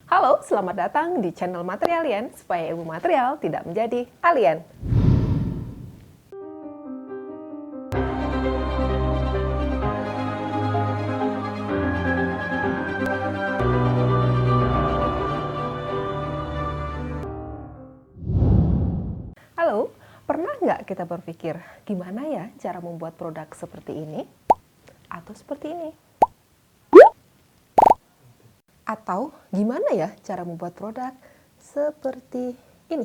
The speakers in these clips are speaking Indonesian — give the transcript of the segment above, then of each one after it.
Halo, selamat datang di channel Materialien, supaya ilmu material tidak menjadi alien. Halo, pernah nggak kita berpikir, gimana ya cara membuat produk seperti ini? Atau seperti ini? Atau gimana ya cara membuat produk seperti ini?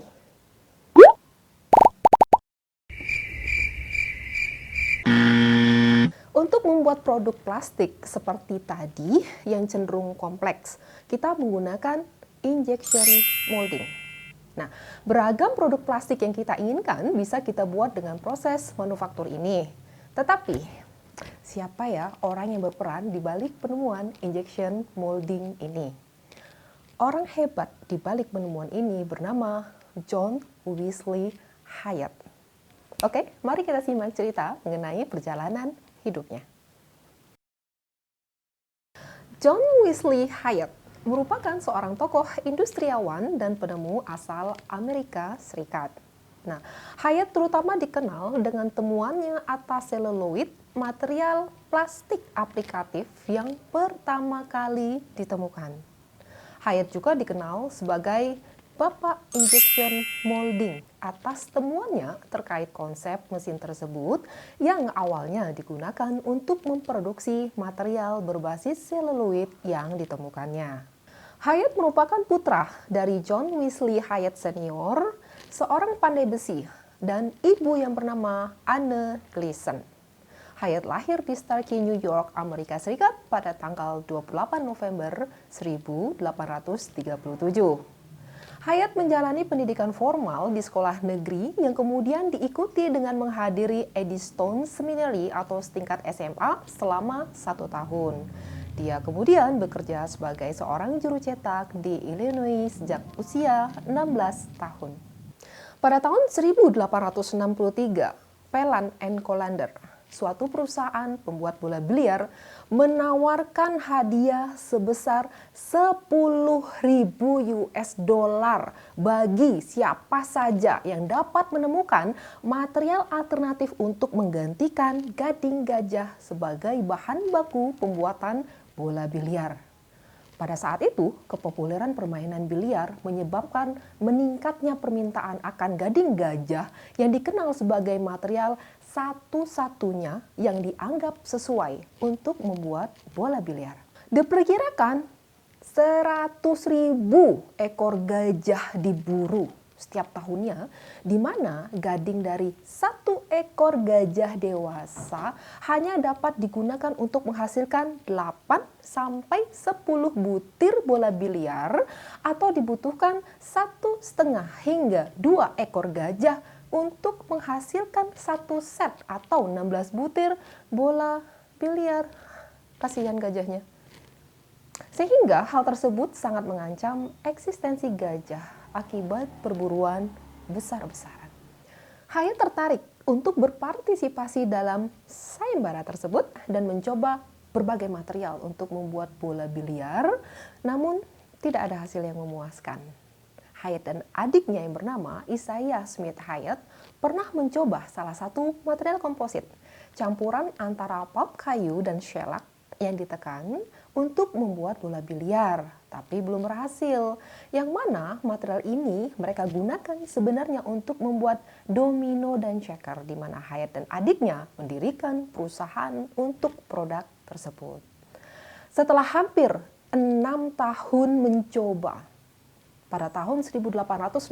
Untuk membuat produk plastik seperti tadi yang cenderung kompleks, kita menggunakan injection molding. Nah, beragam produk plastik yang kita inginkan bisa kita buat dengan proses manufaktur ini. Tetapi, siapa ya orang yang berperan di balik penemuan injection molding ini? Orang hebat di balik penemuan ini bernama John Wesley Hyatt. Oke, mari kita simak cerita mengenai perjalanan hidupnya. John Wesley Hyatt merupakan seorang tokoh industriawan dan penemu asal Amerika Serikat. Nah, Hyatt terutama dikenal dengan temuannya atas seluloid, material plastik aplikatif yang pertama kali ditemukan. Hyatt juga dikenal sebagai Bapak Injection Molding atas temuannya terkait konsep mesin tersebut yang awalnya digunakan untuk memproduksi material berbasis seluloid yang ditemukannya. Hyatt merupakan putra dari John Wesley Hyatt Senior, seorang pandai besi, dan ibu yang bernama Anne Gleason. Hyatt lahir di Starkey, New York, Amerika Serikat pada tanggal 28 November 1837. Hyatt menjalani pendidikan formal di sekolah negeri yang kemudian diikuti dengan menghadiri Eddystone Seminary atau setingkat SMA selama 1 tahun. Dia kemudian bekerja sebagai seorang juru cetak di Illinois sejak usia 16 tahun. Pada tahun 1863, Phelan and Colander, suatu perusahaan pembuat bola biliar, menawarkan hadiah sebesar 10.000 US dollar bagi siapa saja yang dapat menemukan material alternatif untuk menggantikan gading gajah sebagai bahan baku pembuatan bola biliar. Pada saat itu, kepopuleran permainan biliar menyebabkan meningkatnya permintaan akan gading gajah yang dikenal sebagai material satu-satunya yang dianggap sesuai untuk membuat bola biliar. Diperkirakan 100.000 ekor gajah diburu setiap tahunnya, di mana gading dari satu ekor gajah dewasa hanya dapat digunakan untuk menghasilkan 8 sampai 10 butir bola biliar, atau dibutuhkan 1,5 hingga 2 ekor gajah untuk menghasilkan satu set atau 16 butir bola biliar. Kasihan gajahnya. Sehingga hal tersebut sangat mengancam eksistensi gajah akibat perburuan besar-besaran. Hyatt tertarik untuk berpartisipasi dalam sayembara tersebut dan mencoba berbagai material untuk membuat bola biliar, namun tidak ada hasil yang memuaskan. Hyatt dan adiknya yang bernama Isaiah Smith Hyatt pernah mencoba salah satu material komposit, campuran antara pulp kayu dan shellac yang ditekan untuk membuat bola biliar, tapi belum berhasil. Yang mana material ini mereka gunakan sebenarnya untuk membuat domino dan checker, di mana Hyatt dan adiknya mendirikan perusahaan untuk produk tersebut. Setelah hampir 6 tahun mencoba, pada tahun 1868,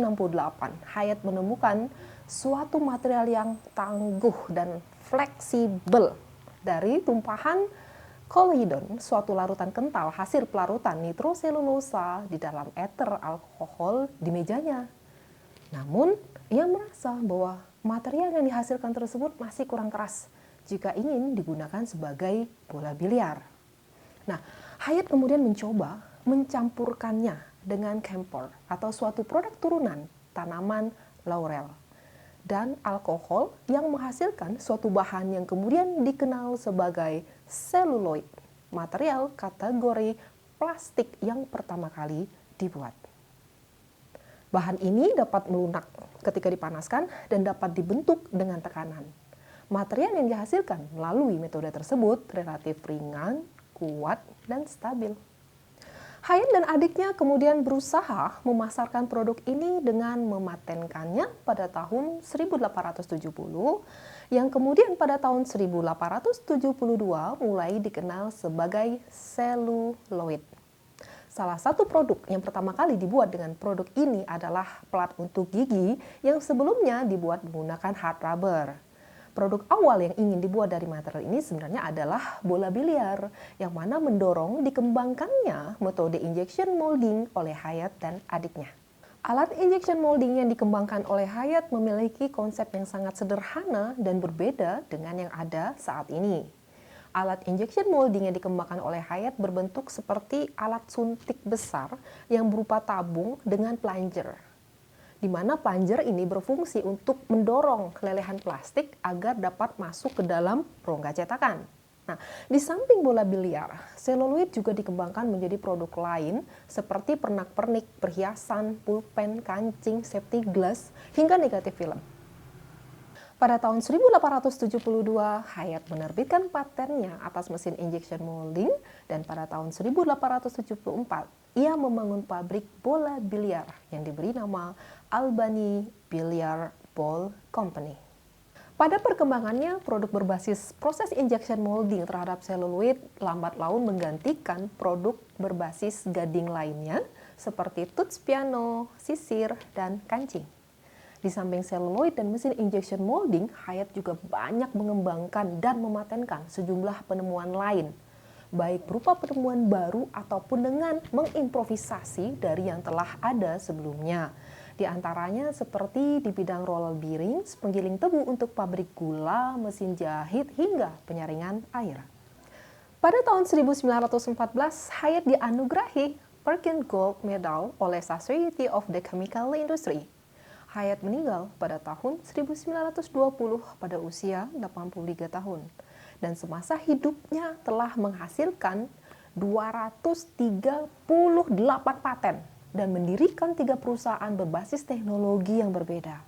Hyatt menemukan suatu material yang tangguh dan fleksibel dari tumpahan kolidon, suatu larutan kental hasil pelarutan nitroselulosa di dalam ether alkohol di mejanya. Namun, ia merasa bahwa material yang dihasilkan tersebut masih kurang keras jika ingin digunakan sebagai bola biliar. Nah, Hyatt kemudian mencoba mencampurkannya dengan camphor atau suatu produk turunan tanaman laurel dan alkohol yang menghasilkan suatu bahan yang kemudian dikenal sebagai seluloid, material kategori plastik yang pertama kali dibuat. Bahan ini dapat melunak ketika dipanaskan dan dapat dibentuk dengan tekanan. Material yang dihasilkan melalui metode tersebut relatif ringan, kuat, dan stabil. Hayat dan adiknya kemudian berusaha memasarkan produk ini dengan mematenkannya pada tahun 1870, yang kemudian pada tahun 1872 mulai dikenal sebagai seluloid. Salah satu produk yang pertama kali dibuat dengan produk ini adalah pelat untuk gigi yang sebelumnya dibuat menggunakan hard rubber. Produk awal yang ingin dibuat dari material ini sebenarnya adalah bola biliar, yang mana mendorong dikembangkannya metode injection molding oleh Hayat dan adiknya. Alat injection molding yang dikembangkan oleh Hayat memiliki konsep yang sangat sederhana dan berbeda dengan yang ada saat ini. Alat injection molding yang dikembangkan oleh Hayat berbentuk seperti alat suntik besar yang berupa tabung dengan plunger, di mana plunger ini berfungsi untuk mendorong lelehan plastik agar dapat masuk ke dalam rongga cetakan. Nah, di samping bola biliar, seluloid juga dikembangkan menjadi produk lain seperti pernak-pernik, perhiasan, pulpen, kancing, safety glass, hingga negatif film. Pada tahun 1872, Hayat menerbitkan patennya atas mesin injection molding, dan pada tahun 1874, ia membangun pabrik bola biliar yang diberi nama Albany Billiard Ball Company. Pada perkembangannya, produk berbasis proses injection molding terhadap seluloid lambat laun menggantikan produk berbasis gading lainnya seperti tuts piano, sisir, dan kancing. Di samping seluloid dan mesin injection molding, Hayat juga banyak mengembangkan dan mematenkan sejumlah penemuan lain, baik berupa penemuan baru ataupun dengan mengimprovisasi dari yang telah ada sebelumnya. Di antaranya seperti di bidang roller bearings, penggiling tebu untuk pabrik gula, mesin jahit, hingga penyaringan air. Pada tahun 1914, Hayat dianugerahi Perkins Gold Medal oleh Society of the Chemical Industry. Hayat meninggal pada tahun 1920 pada usia 83 tahun. Dan semasa hidupnya telah menghasilkan 238 paten dan mendirikan 3 perusahaan berbasis teknologi yang berbeda.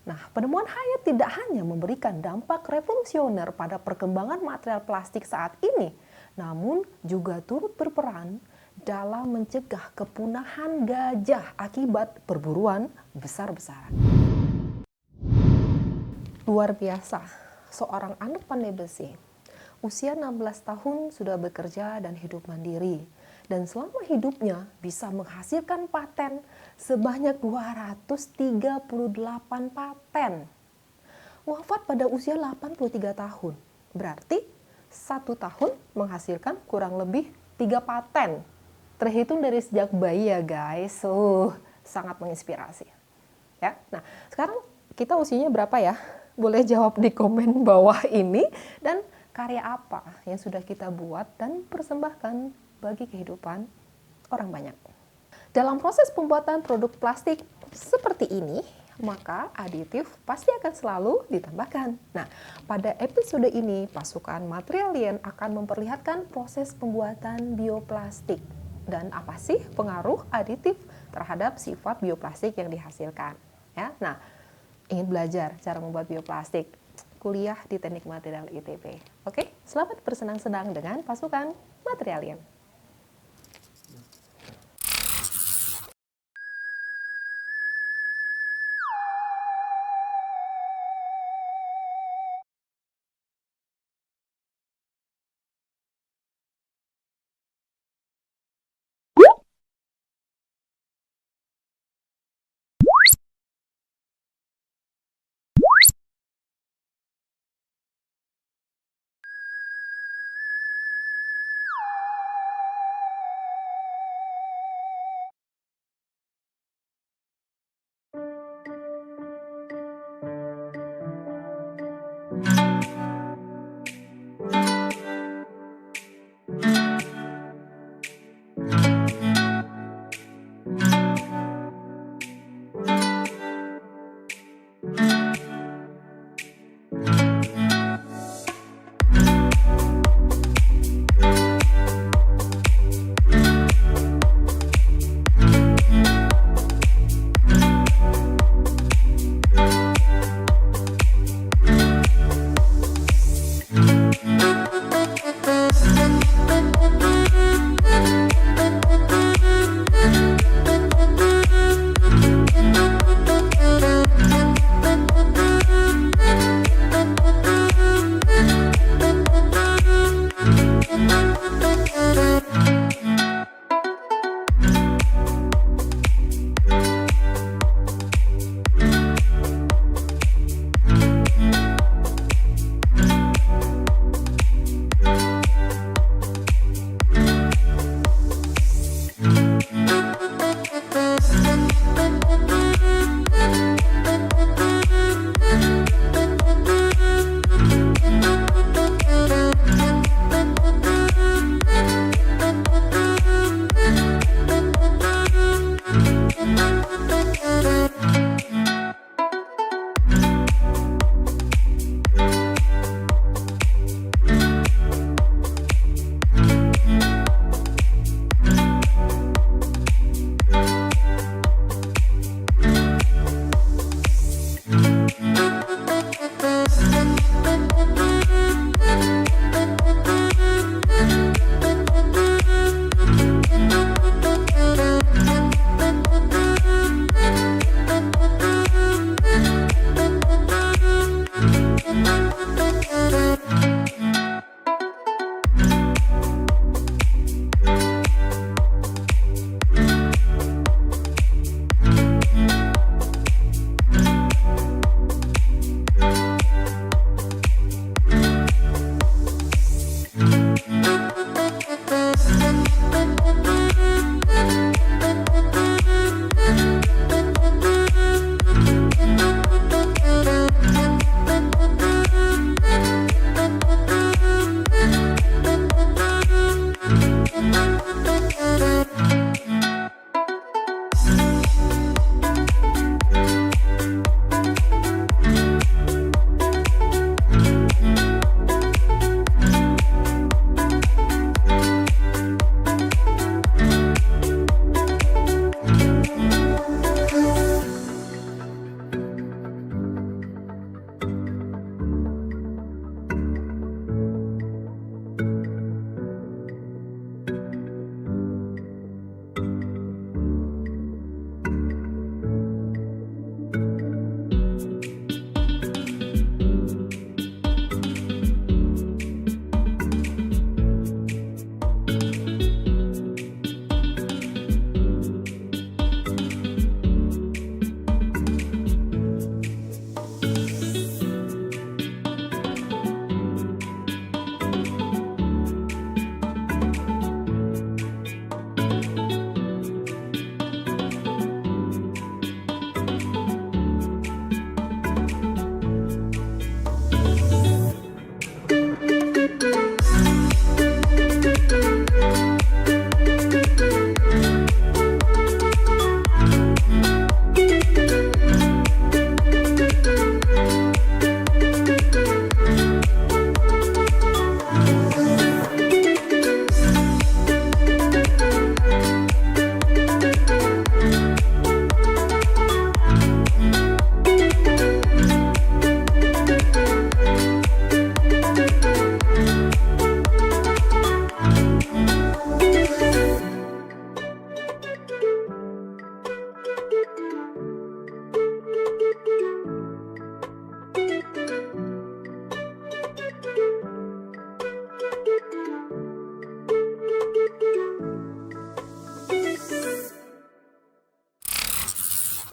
Nah, penemuan Hayat tidak hanya memberikan dampak revolusioner pada perkembangan material plastik saat ini, namun juga turut berperan dalam mencegah kepunahan gajah akibat perburuan besar-besaran. Luar biasa, seorang anak pandai besi, usia 16 tahun sudah bekerja dan hidup mandiri, dan selama hidupnya bisa menghasilkan paten sebanyak 238 paten. Wafat pada usia 83 tahun, berarti 1 tahun menghasilkan kurang lebih 3 paten. Terhitung dari sejak bayi ya guys, sangat menginspirasi. Ya, nah sekarang kita usianya berapa ya? Boleh jawab di komen bawah ini, dan karya apa yang sudah kita buat dan persembahkan bagi kehidupan orang banyak. Dalam proses pembuatan produk plastik seperti ini, maka aditif pasti akan selalu ditambahkan. Nah, pada episode ini, pasukan Materialien akan memperlihatkan proses pembuatan bioplastik dan apa sih pengaruh aditif terhadap sifat bioplastik yang dihasilkan. Ya, nah, ingin belajar cara membuat bioplastik? Kuliah di Teknik Material ITB. Oke, selamat bersenang-senang dengan pasukan Materialien.